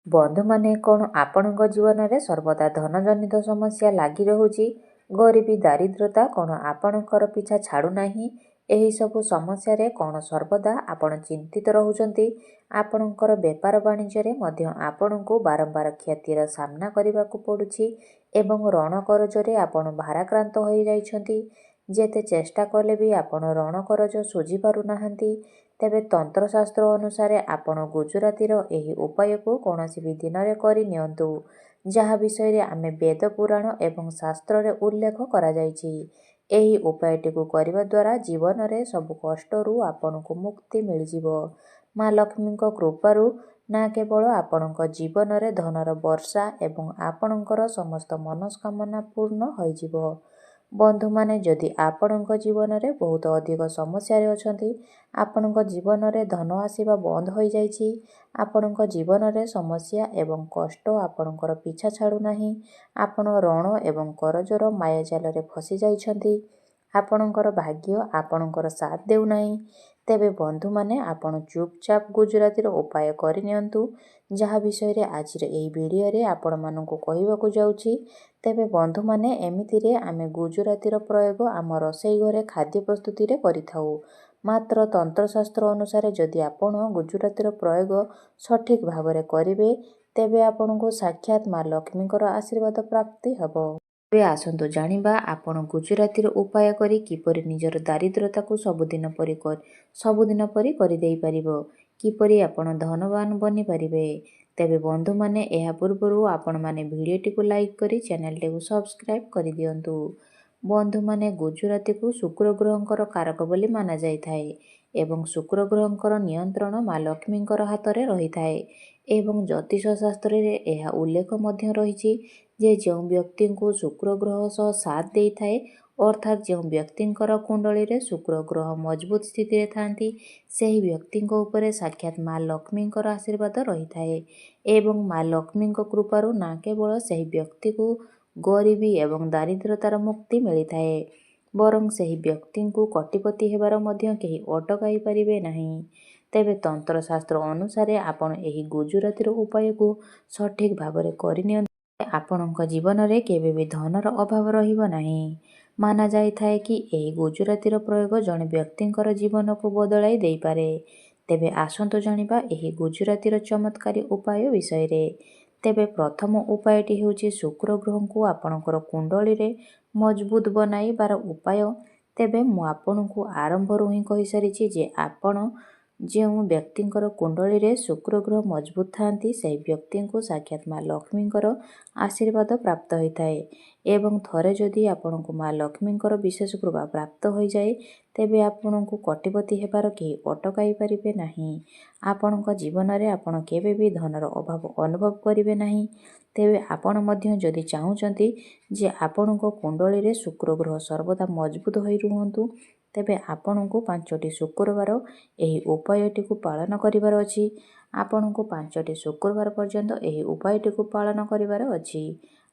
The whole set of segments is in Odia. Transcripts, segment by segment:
ବନ୍ଧୁମାନେ, କ'ଣ ଆପଣଙ୍କ ଜୀବନରେ ସର୍ବଦା ଧନଜନିତ ସମସ୍ୟା ଲାଗି ରହୁଛି? ଗରିବୀ ଦାରିଦ୍ର୍ୟତା କ'ଣ ଆପଣଙ୍କର ପିଛା ଛାଡ଼ୁନାହିଁ? ଏହିସବୁ ସମସ୍ୟାରେ କ'ଣ ସର୍ବଦା ଆପଣ ଚିନ୍ତିତ ରହୁଛନ୍ତି? ଆପଣଙ୍କର ବେପାର ବାଣିଜ୍ୟରେ ମଧ୍ୟ ଆପଣଙ୍କୁ ବାରମ୍ବାର କ୍ଷତିର ସାମ୍ନା କରିବାକୁ ପଡ଼ୁଛି ଏବଂ ଋଣ କରଜରେ ଆପଣ ଭାରାକ୍ରାନ୍ତ ହୋଇଯାଇଛନ୍ତି। ଯେତେ ଚେଷ୍ଟା କଲେ ବି ଆପଣ ଋଣ କରଜ ଶୁଝି ପାରୁନାହାନ୍ତି। ତେବେ ତନ୍ତ୍ରଶାସ୍ତ୍ର ଅନୁସାରେ ଆପଣ ଗୁଜୁରାତିର ଏହି ଉପାୟକୁ କୌଣସି ବି ଦିନରେ କରି ନିଅନ୍ତୁ, ଯାହା ବିଷୟରେ ଆମେ ବେଦ ପୁରାଣ ଏବଂ ଶାସ୍ତ୍ରରେ ଉଲ୍ଲେଖ କରାଯାଇଛି। ଏହି ଉପାୟଟିକୁ କରିବା ଦ୍ୱାରା ଜୀବନରେ ସବୁ କଷ୍ଟରୁ ଆପଣଙ୍କୁ ମୁକ୍ତି ମିଳିଯିବ। ମା ଲକ୍ଷ୍ମୀଙ୍କ କୃପାରୁ ନା କେବଳ ଆପଣଙ୍କ ଜୀବନରେ ଧନର ବର୍ଷା ଏବଂ ଆପଣଙ୍କର ସମସ୍ତ ମନସ୍କାମନା ପୂର୍ଣ୍ଣ ହୋଇଯିବ। ବନ୍ଧୁମାନେ, ଯଦି ଆପଣଙ୍କ ଜୀବନରେ ବହୁତ ଅଧିକ ସମସ୍ୟାରେ ଅଛନ୍ତି, ଆପଣଙ୍କ ଜୀବନରେ ଧନ ଆସିବା ବନ୍ଦ ହୋଇଯାଇଛି, ଆପଣଙ୍କ ଜୀବନରେ ସମସ୍ୟା ଏବଂ କଷ୍ଟ ଆପଣଙ୍କର ପିଛା ଛାଡ଼ୁନାହିଁ, ଆପଣ ଋଣ ଏବଂ କରଜର ମାୟାଜାଲରେ ଫସି ଯାଇଛନ୍ତି, ଆପଣଙ୍କର ଭାଗ୍ୟ ଆପଣଙ୍କର ସାଥ ଦେଉନାହିଁ, ତେବେ ବନ୍ଧୁମାନେ ଆପଣ ଚୁପଚାପ ଗୁଜୁରାତିର ଉପାୟ କରିନିଅନ୍ତୁ, ଯାହା ବିଷୟରେ ଆଜିର ଏହି ଭିଡ଼ିଓରେ ଆପଣମାନଙ୍କୁ କହିବାକୁ ଯାଉଛି। ତେବେ ବନ୍ଧୁମାନେ, ଏମିତିରେ ଆମେ ଗୁଜୁରାତିର ପ୍ରୟୋଗ ଆମ ରୋଷେଇ ଘରେ ଖାଦ୍ୟ ପ୍ରସ୍ତୁତିରେ କରିଥାଉ। ମାତ୍ର ତନ୍ତ୍ରଶାସ୍ତ୍ର ଅନୁସାରେ ଯଦି ଆପଣ ଗୁଜୁରାତିର ପ୍ରୟୋଗ ସଠିକ୍ ଭାବରେ କରିବେ, ତେବେ ଆପଣଙ୍କୁ ସାକ୍ଷାତ ମା ଲକ୍ଷ୍ମୀଙ୍କର ଆଶୀର୍ବାଦ ପ୍ରାପ୍ତି ହେବ। ଏବେ ଆସନ୍ତୁ ଜାଣିବା ଆପଣ ଗୁଜୁରାତିର ଉପାୟ କରି କିପରି ନିଜର ଦାରିଦ୍ର୍ୟତାକୁ ସବୁଦିନ ପରି କରିଦେଇପାରିବ, କିପରି ଆପଣ ଧନବାନ ବନିପାରିବେ। ତେବେ ବନ୍ଧୁମାନେ, ଏହା ପୂର୍ବରୁ ଆପଣମାନେ ଭିଡ଼ିଓଟିକୁ ଲାଇକ୍ କରି ଚ୍ୟାନେଲଟିକୁ ସବସ୍କ୍ରାଇବ୍ କରିଦିଅନ୍ତୁ। ବନ୍ଧୁମାନେ, ଗୁଜୁରାତିକୁ ଶୁକ୍ର ଗ୍ରହଙ୍କର କାରକ ବୋଲି ମାନାଯାଇଥାଏ ଏବଂ ଶୁକ୍ର ଗ୍ରହଙ୍କର ନିୟନ୍ତ୍ରଣ ମା ଲକ୍ଷ୍ମୀଙ୍କର ହାତରେ ରହିଥାଏ ଏବଂ ଜ୍ୟୋତିଷ ଶାସ୍ତ୍ରରେ ଏହା ଉଲ୍ଲେଖ ମଧ୍ୟ ରହିଛି ଯେ ଯେଉଁ ବ୍ୟକ୍ତିଙ୍କୁ ଶୁକ୍ର ଗ୍ରହ ସହ ସାଥ ଦେଇଥାଏ, ଅର୍ଥାତ୍ ଯେଉଁ ବ୍ୟକ୍ତିଙ୍କର କୁଣ୍ଡଳୀରେ ଶୁକ୍ର ଗ୍ରହ ମଜବୁତ ସ୍ଥିତିରେ ଥାନ୍ତି, ସେହି ବ୍ୟକ୍ତିଙ୍କ ଉପରେ ସାକ୍ଷାତ ମା ଲକ୍ଷ୍ମୀଙ୍କର ଆଶୀର୍ବାଦ ରହିଥାଏ ଏବଂ ମା ଲକ୍ଷ୍ମୀଙ୍କ କୃପାରୁ ନା କେବଳ ସେହି ବ୍ୟକ୍ତିକୁ ଗରିବୀ ଏବଂ ଦାରିଦ୍ର୍ୟତାର ମୁକ୍ତି ମିଳିଥାଏ, ବରଂ ସେହି ବ୍ୟକ୍ତିଙ୍କୁ କୋଟିପତି ହେବାର ମଧ୍ୟ କେହି ଅଟକାଇ ପାରିବେ ନାହିଁ। ତେବେ ତନ୍ତ୍ରଶାସ୍ତ୍ର ଅନୁସାରେ ଆପଣ ଏହି ଗୁଜୁରାତିର ଉପାୟକୁ ସଠିକ୍ ଭାବରେ କରିନିଅନ୍ତୁ, ଆପଣଙ୍କ ଜୀବନରେ କେବେ ବି ଧନର ଅଭାବ ରହିବ ନାହିଁ। ମାନାଯାଇଥାଏ କି ଏହି ଗୁଜୁରାତିର ପ୍ରୟୋଗ ଜଣେ ବ୍ୟକ୍ତିଙ୍କର ଜୀବନକୁ ବଦଳାଇ ଦେଇପାରେ। ତେବେ ଆସନ୍ତୁ ଜାଣିବା ଏହି ଗୁଜୁରାତିର ଚମତ୍କାରୀ ଉପାୟ ବିଷୟରେ। ତେବେ ପ୍ରଥମ ଉପାୟଟି ହେଉଛି ଶୁକ୍ର ଗ୍ରହଙ୍କୁ ଆପଣଙ୍କର କୁଣ୍ଡଳୀରେ ମଜବୁତ ବନାଇବାର ଉପାୟ। ତେବେ ମୁଁ ଆପଣଙ୍କୁ ଆରମ୍ଭରୁ ହିଁ କହିସାରିଛି ଯେ ଆପଣ ଯେଉଁ ବ୍ୟକ୍ତିଙ୍କର କୁଣ୍ଡଳୀରେ ଶୁକ୍ର ଗ୍ରହ ମଜବୁତ ଥାନ୍ତି, ସେହି ବ୍ୟକ୍ତିଙ୍କୁ ସାକ୍ଷାତ ମା ଲକ୍ଷ୍ମୀଙ୍କର ଆଶୀର୍ବାଦ ପ୍ରାପ୍ତ ହୋଇଥାଏ ଏବଂ ଥରେ ଯଦି ଆପଣଙ୍କୁ ମା ଲକ୍ଷ୍ମୀଙ୍କର ବିଶେଷ କୃପା ପ୍ରାପ୍ତ ହୋଇଯାଏ, ତେବେ ଆପଣଙ୍କୁ କୋଟିପତି ହେବାର କେହି ଅଟକାଇ ପାରିବେ ନାହିଁ। ଆପଣଙ୍କ ଜୀବନରେ ଆପଣ କେବେ ବି ଧନର ଅଭାବ ଅନୁଭବ କରିବେ ନାହିଁ। ତେବେ ଆପଣ ମଧ୍ୟ ଯଦି ଚାହୁଁଛନ୍ତି ଯେ ଆପଣଙ୍କ କୁଣ୍ଡଳୀରେ ଶୁକ୍ର ଗ୍ରହ ସର୍ବଦା ମଜବୁତ ହୋଇ ରୁହନ୍ତୁ, ତେବେ ଆପଣଙ୍କୁ 5ଟି ଶୁକ୍ରବାର ଏହି ଉପାୟଟିକୁ ପାଳନ କରିବାର ଅଛି। ଆପଣଙ୍କୁ 5ଟି ଶୁକ୍ରବାର ପର୍ଯ୍ୟନ୍ତ ଏହି ଉପାୟଟିକୁ ପାଳନ କରିବାର ଅଛି।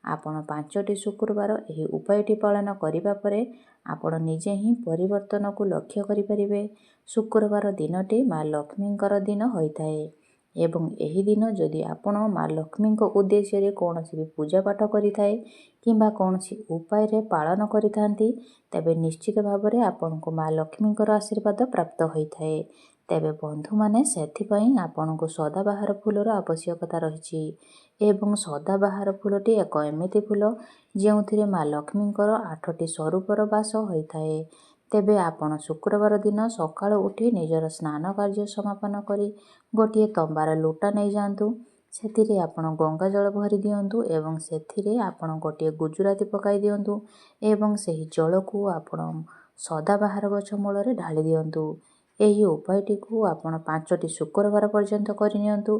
ଆପଣ 5ଟି ଶୁକ୍ରବାର ଏହି ଉପାୟଟି ପାଳନ କରିବା ପରେ ଆପଣ ନିଜେ ହିଁ ପରିବର୍ତ୍ତନକୁ ଲକ୍ଷ୍ୟ କରିପାରିବେ। ଶୁକ୍ରବାର ଦିନଟି ମା ଲକ୍ଷ୍ମୀଙ୍କର ଦିନ ହୋଇଥାଏ ଏବଂ ଏହି ଦିନ ଯଦି ଆପଣ ମା ଲକ୍ଷ୍ମୀଙ୍କ ଉଦ୍ଦେଶ୍ୟରେ କୌଣସି ବି ପୂଜାପାଠ କରିଥାଏ କିମ୍ବା କୌଣସି ଉପାୟରେ ପାଳନ କରିଥାନ୍ତି, ତେବେ ନିଶ୍ଚିତ ଭାବରେ ଆପଣଙ୍କୁ ମା ଲକ୍ଷ୍ମୀଙ୍କର ଆଶୀର୍ବାଦ ପ୍ରାପ୍ତ ହୋଇଥାଏ। ତେବେ ବନ୍ଧୁମାନେ, ସେଥିପାଇଁ ଆପଣଙ୍କୁ ସଦାବାହାର ଫୁଲର ଆବଶ୍ୟକତା ରହିଛି ଏବଂ ସଦାବାହାର ଫୁଲଟି ଏକ ଏମିତି ଫୁଲ ଯେଉଁଥିରେ ମା ଲକ୍ଷ୍ମୀଙ୍କର 8ଟି ସ୍ୱରୂପର ବାସ ହୋଇଥାଏ। ତେବେ ଆପଣ ଶୁକ୍ରବାର ଦିନ ସକାଳୁ ଉଠି ନିଜର ସ୍ନାନ କାର୍ଯ୍ୟ ସମାପନ କରି ଗୋଟିଏ ତମ୍ବାର ଲୋଟା ନେଇଯାଆନ୍ତୁ। ସେଥିରେ ଆପଣ ଗଙ୍ଗା ଜଳ ଭରି ଦିଅନ୍ତୁ ଏବଂ ସେଥିରେ ଆପଣ ଗୋଟିଏ ଗୁଜୁରାତି ପକାଇ ଦିଅନ୍ତୁ ଏବଂ ସେହି ଜଳକୁ ଆପଣ ସଦାବାହାର ଗଛ ମୂଳରେ ଢାଳି ଦିଅନ୍ତୁ। ଏହି ଉପାୟଟିକୁ ଆପଣ 5ଟି ଶୁକ୍ରବାର ପର୍ଯ୍ୟନ୍ତ କରିନିଅନ୍ତୁ।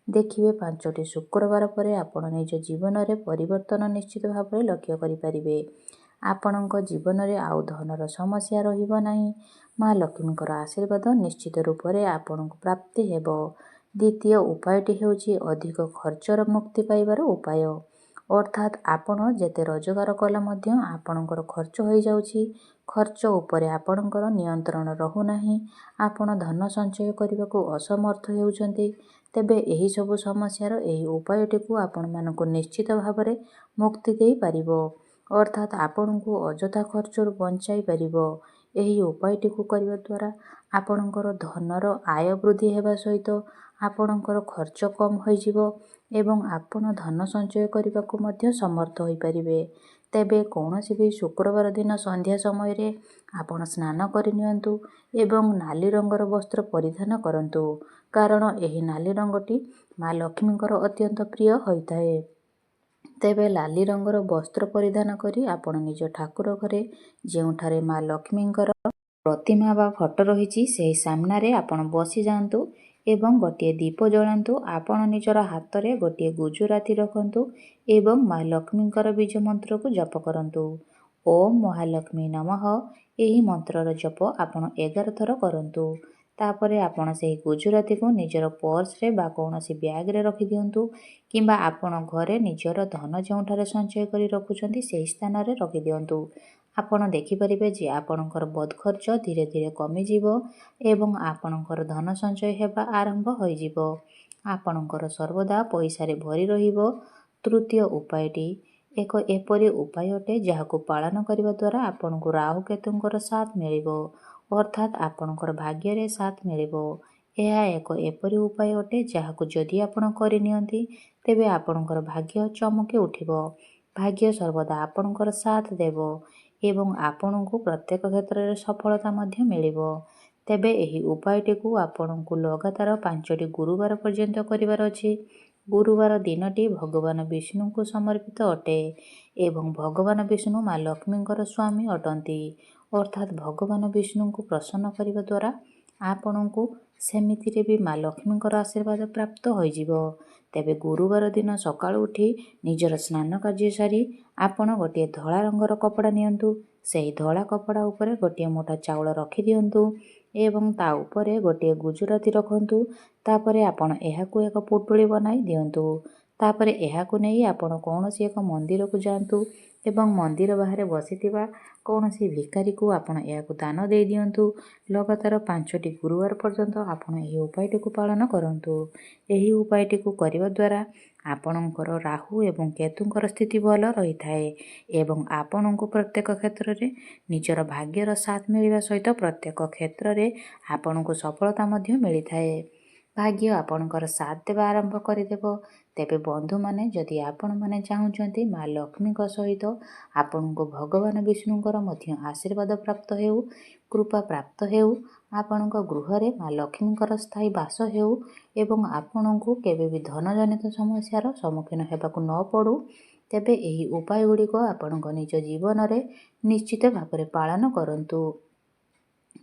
ଦେଖିବେ 5ଟି ଶୁକ୍ରବାର ପରେ ଆପଣ ନିଜ ଜୀବନରେ ପରିବର୍ତ୍ତନ ନିଶ୍ଚିତ ଭାବରେ ଲକ୍ଷ୍ୟ କରିପାରିବେ। ଆପଣଙ୍କ ଜୀବନରେ ଆଉ ଧନର ସମସ୍ୟା ରହିବ ନାହିଁ। ମା ଲକ୍ଷ୍ମୀଙ୍କର ଆଶୀର୍ବାଦ ନିଶ୍ଚିତ ରୂପରେ ଆପଣଙ୍କୁ ପ୍ରାପ୍ତି ହେବ। ଦ୍ୱିତୀୟ ଉପାୟଟି ହେଉଛି ଅଧିକ ଖର୍ଚ୍ଚର ମୁକ୍ତି ପାଇବାର ଉପାୟ। ଅର୍ଥାତ୍ ଆପଣ ଯେତେ ରୋଜଗାର କଲେ ମଧ୍ୟ ଆପଣଙ୍କର ଖର୍ଚ୍ଚ ହୋଇଯାଉଛି, ଖର୍ଚ୍ଚ ଉପରେ ଆପଣଙ୍କର ନିୟନ୍ତ୍ରଣ ରହୁନାହିଁ, ଆପଣ ଧନ ସଞ୍ଚୟ କରିବାକୁ ଅସମର୍ଥ ହେଉଛନ୍ତି, ତେବେ ଏହିସବୁ ସମସ୍ୟାର ଏହି ଉପାୟଟିକୁ ଆପଣମାନଙ୍କୁ ନିଶ୍ଚିତ ଭାବରେ ମୁକ୍ତି ଦେଇପାରିବ, ଅର୍ଥାତ୍ ଆପଣଙ୍କୁ ଅଯଥା ଖର୍ଚ୍ଚରୁ ବଞ୍ଚାଇ ପାରିବ। ଏହି ଉପାୟଟିକୁ କରିବା ଦ୍ୱାରା ଆପଣଙ୍କର ଧନର ଆୟ ବୃଦ୍ଧି ହେବା ସହିତ ଆପଣଙ୍କର ଖର୍ଚ୍ଚ କମ୍ ହୋଇଯିବ ଏବଂ ଆପଣ ଧନ ସଞ୍ଚୟ କରିବାକୁ ମଧ୍ୟ ସମର୍ଥ ହୋଇପାରିବେ। ତେବେ କୌଣସି ବି ଶୁକ୍ରବାର ଦିନ ସନ୍ଧ୍ୟା ସମୟରେ ଆପଣ ସ୍ନାନ କରିନିଅନ୍ତୁ ଏବଂ ନାଲି ରଙ୍ଗର ବସ୍ତ୍ର ପରିଧାନ କରନ୍ତୁ, କାରଣ ଏହି ନାଲି ରଙ୍ଗଟି ମା ଲକ୍ଷ୍ମୀଙ୍କର ଅତ୍ୟନ୍ତ ପ୍ରିୟ ହୋଇଥାଏ। ତେବେ ଲାଲି ରଙ୍ଗର ବସ୍ତ୍ର ପରିଧାନ କରି ଆପଣ ନିଜ ଠାକୁର ଘରେ ଯେଉଁଠାରେ ମା ଲକ୍ଷ୍ମୀଙ୍କର ପ୍ରତିମା ବା ଫଟୋ ରହିଛି ସେହି ସାମ୍ନାରେ ଆପଣ ବସିଯାଆନ୍ତୁ ଏବଂ ଗୋଟିଏ ଦୀପ ଜଳାନ୍ତୁ। ଆପଣ ନିଜର ହାତରେ ଗୋଟିଏ ଗୁଜୁରାତି ରଖନ୍ତୁ ଏବଂ ମା ଲକ୍ଷ୍ମୀଙ୍କର ବୀଜ ମନ୍ତ୍ରକୁ ଜପ କରନ୍ତୁ। ଓମ୍ ମହାଲକ୍ଷ୍ମୀ ନମଃ। ଏହି ମନ୍ତ୍ରର ଜପ ଆପଣ 11 ଥର କରନ୍ତୁ। ତାପରେ ଆପଣ ସେହି ଗୁଜୁରାତିକୁ ନିଜର ପର୍ସରେ ବା କୌଣସି ବ୍ୟାଗରେ ରଖିଦିଅନ୍ତୁ କିମ୍ବା ଆପଣ ଘରେ ନିଜର ଧନ ଯେଉଁଠାରେ ସଞ୍ଚୟ କରି ରଖୁଛନ୍ତି ସେହି ସ୍ଥାନରେ ରଖିଦିଅନ୍ତୁ। ଆପଣ ଦେଖିପାରିବେ ଯେ ଆପଣଙ୍କର ବଦଖର୍ଚ୍ଚ ଧୀରେ ଧୀରେ କମିଯିବ ଏବଂ ଆପଣଙ୍କର ଧନ ସଞ୍ଚୟ ହେବା ଆରମ୍ଭ ହୋଇଯିବ। ଆପଣଙ୍କର ସର୍ବଦା ପଇସାରେ ଭରି ରହିବ। ତୃତୀୟ ଉପାୟଟି ଏକ ଏପରି ଉପାୟ ଅଟେ ଯାହାକୁ ପାଳନ କରିବା ଦ୍ୱାରା ଆପଣଙ୍କୁ ରାହୁ କେତୁଙ୍କର ସାଥ ମିଳିବ, ଅର୍ଥାତ୍ ଆପଣଙ୍କର ଭାଗ୍ୟରେ ସାଥ ମିଳିବ। ଏହା ଏକ ଏପରି ଉପାୟ ଅଟେ ଯାହାକୁ ଯଦି ଆପଣ କରିନିଅନ୍ତି ତେବେ ଆପଣଙ୍କର ଭାଗ୍ୟ ଚମକି ଉଠିବ। ଭାଗ୍ୟ ସର୍ବଦା ଆପଣଙ୍କର ସାଥ ଦେବ ଏବଂ ଆପଣଙ୍କୁ ପ୍ରତ୍ୟେକ କ୍ଷେତ୍ରରେ ସଫଳତା ମଧ୍ୟ ମିଳିବ। ତେବେ ଏହି ଉପାୟଟିକୁ ଆପଣଙ୍କୁ ଲଗାତାର 5ଟି ଗୁରୁବାର ପର୍ଯ୍ୟନ୍ତ କରିବାର ଅଛି। ଗୁରୁବାର ଦିନଟି ଭଗବାନ ବିଷ୍ଣୁଙ୍କୁ ସମର୍ପିତ ଅଟେ ଏବଂ ଭଗବାନ ବିଷ୍ଣୁ ମା ଲକ୍ଷ୍ମୀଙ୍କର ସ୍ୱାମୀ ଅଟନ୍ତି, ଅର୍ଥାତ୍ ଭଗବାନ ବିଷ୍ଣୁଙ୍କୁ ପ୍ରସନ୍ନ କରିବା ଦ୍ୱାରା ଆପଣଙ୍କୁ ସେମିତିରେ ବି ମା ଲକ୍ଷ୍ମୀଙ୍କର ଆଶୀର୍ବାଦ ପ୍ରାପ୍ତ ହୋଇଯିବ। ତେବେ ଗୁରୁବାର ଦିନ ସକାଳୁ ଉଠି ନିଜର ସ୍ନାନ କାର୍ଯ୍ୟ ସାରି ଆପଣ ଗୋଟିଏ ଧଳା ରଙ୍ଗର କପଡ଼ା ନିଅନ୍ତୁ। ସେହି ଧଳା କପଡ଼ା ଉପରେ ଗୋଟିଏ ମୁଠା ଚାଉଳ ରଖିଦିଅନ୍ତୁ ଏବଂ ତା ଉପରେ ଗୋଟିଏ ଗୁଜୁରାତି ରଖନ୍ତୁ। ତାପରେ ଆପଣ ଏହାକୁ ଏକ ପୁଟୁଳି ବନାଇ ଦିଅନ୍ତୁ। ତାପରେ ଏହାକୁ ନେଇ ଆପଣ କୌଣସି ଏକ ମନ୍ଦିରକୁ ଯାଆନ୍ତୁ ଏବଂ ମନ୍ଦିର ବାହାରେ ବସିଥିବା କୌଣସି ଭିକାରୀକୁ ଆପଣ ଏହାକୁ ଦାନ ଦେଇଦିଅନ୍ତୁ। ଲଗାତାର 5ଟି ଗୁରୁବାର ପର୍ଯ୍ୟନ୍ତ ଆପଣ ଏହି ଉପାୟଟିକୁ ପାଳନ କରନ୍ତୁ। ଏହି ଉପାୟଟିକୁ କରିବା ଦ୍ୱାରା ଆପଣଙ୍କର ରାହୁ ଏବଂ କେତୁଙ୍କର ସ୍ଥିତି ଭଲ ରହିଥାଏ ଏବଂ ଆପଣଙ୍କୁ ପ୍ରତ୍ୟେକ କ୍ଷେତ୍ରରେ ନିଜର ଭାଗ୍ୟର ସାଥ ମିଳିବା ସହିତ ପ୍ରତ୍ୟେକ କ୍ଷେତ୍ରରେ ଆପଣଙ୍କୁ ସଫଳତା ମଧ୍ୟ ମିଳିଥାଏ। ଭାଗ୍ୟ ଆପଣଙ୍କର ସାଥ ଦେବା ଆରମ୍ଭ କରିଦେବ। ତେବେ ବନ୍ଧୁମାନେ, ଯଦି ଆପଣମାନେ ଚାହୁଁଛନ୍ତି ମା ଲକ୍ଷ୍ମୀଙ୍କ ସହିତ ଆପଣଙ୍କୁ ଭଗବାନ ବିଷ୍ଣୁଙ୍କର ମଧ୍ୟ ଆଶୀର୍ବାଦ ପ୍ରାପ୍ତ ହେଉ, କୃପା ପ୍ରାପ୍ତ ହେଉ, ଆପଣଙ୍କ ଗୃହରେ ମା ଲକ୍ଷ୍ମୀଙ୍କର ସ୍ଥାୟୀ ବାସ ହେଉ ଏବଂ ଆପଣଙ୍କୁ କେବେ ବି ଧନଜନିତ ସମସ୍ୟାର ସମ୍ମୁଖୀନ ହେବାକୁ ନ ପଡ଼ୁ, ତେବେ ଏହି ଉପାୟ ଗୁଡ଼ିକ ଆପଣଙ୍କ ନିଜ ଜୀବନରେ ନିଶ୍ଚିତ ଭାବରେ ପାଳନ କରନ୍ତୁ।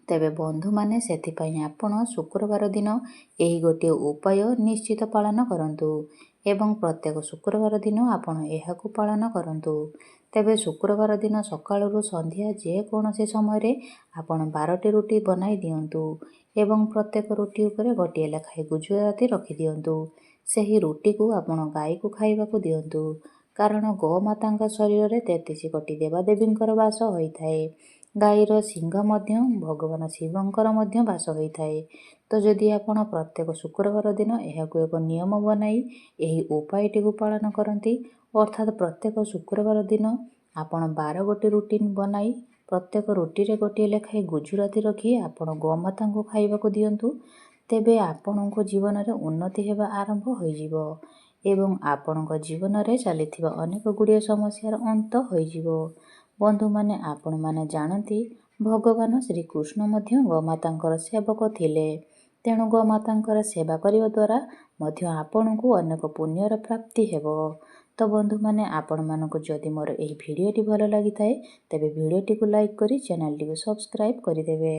ତେବେ ବନ୍ଧୁମାନେ, ସେଥିପାଇଁ ଆପଣ ଶୁକ୍ରବାର ଦିନ ଏହି ଗୋଟିଏ ଉପାୟ ନିଶ୍ଚିତ ପାଳନ କରନ୍ତୁ ଏବଂ ପ୍ରତ୍ୟେକ ଶୁକ୍ରବାର ଦିନ ଆପଣ ଏହାକୁ ପାଳନ କରନ୍ତୁ। ତେବେ ଶୁକ୍ରବାର ଦିନ ସକାଳରୁ ସନ୍ଧ୍ୟା ଯେକୌଣସି ସମୟରେ ଆପଣ 12ଟି ରୁଟି ବନାଇ ଦିଅନ୍ତୁ ଏବଂ ପ୍ରତ୍ୟେକ ରୁଟି ଉପରେ ଗୋଟିଏ ଲେଖାଏଁ ଗୁଜୁରାତି ରଖିଦିଅନ୍ତୁ। ସେହି ରୁଟିକୁ ଆପଣ ଗାଈକୁ ଖାଇବାକୁ ଦିଅନ୍ତୁ, କାରଣ ଗୋମାତାଙ୍କ ଶରୀରରେ 33 କୋଟି ଦେବାଦେବୀଙ୍କର ବାସ ହୋଇଥାଏ। ଗାଈର ଶିଙ୍ଗ ମଧ୍ୟ ଭଗବାନ ଶିବଙ୍କର ମଧ୍ୟ ବାସ ହୋଇଥାଏ। ତ ଯଦି ଆପଣ ପ୍ରତ୍ୟେକ ଶୁକ୍ରବାର ଦିନ ଏହାକୁ ଏକ ନିୟମ ବନାଇ ଏହି ଉପାୟଟିକୁ ପାଳନ କରନ୍ତି, ଅର୍ଥାତ୍ ପ୍ରତ୍ୟେକ ଶୁକ୍ରବାର ଦିନ ଆପଣ 12 ଗୋଟି ରୁଟି ବନାଇ ପ୍ରତ୍ୟେକ ରୁଟିରେ ଗୋଟିଏ ଲେଖାଏଁ ଗୁଜୁରାତି ରଖି ଆପଣ ଗୋମାତାଙ୍କୁ ଖାଇବାକୁ ଦିଅନ୍ତୁ, ତେବେ ଆପଣଙ୍କ ଜୀବନରେ ଉନ୍ନତି ହେବା ଆରମ୍ଭ ହୋଇଯିବ ଏବଂ ଆପଣଙ୍କ ଜୀବନରେ ଚାଲିଥିବା ଅନେକ ଗୁଡ଼ିଏ ସମସ୍ୟାର ଅନ୍ତ ହୋଇଯିବ। ବନ୍ଧୁମାନେ, ଆପଣମାନେ ଜାଣନ୍ତି ଭଗବାନ ଶ୍ରୀକୃଷ୍ଣ ମଧ୍ୟ ଗୋମାତାଙ୍କର ସେବକ ଥିଲେ। ତେଣୁ ଗୋମାତାଙ୍କର ସେବା କରିବା ଦ୍ୱାରା ମଧ୍ୟ ଆପଣଙ୍କୁ ଅନେକ ପୁଣ୍ୟର ପ୍ରାପ୍ତି ହେବ। ତ ବନ୍ଧୁମାନେ, ଆପଣମାନଙ୍କୁ ଯଦି ମୋର ଏହି ଭିଡ଼ିଓଟି ଭଲ ଲାଗିଥାଏ ତେବେ ଭିଡ଼ିଓଟିକୁ ଲାଇକ୍ କରି ଚ୍ୟାନେଲଟିକୁ ସବସ୍କ୍ରାଇବ୍ କରିଦେବେ।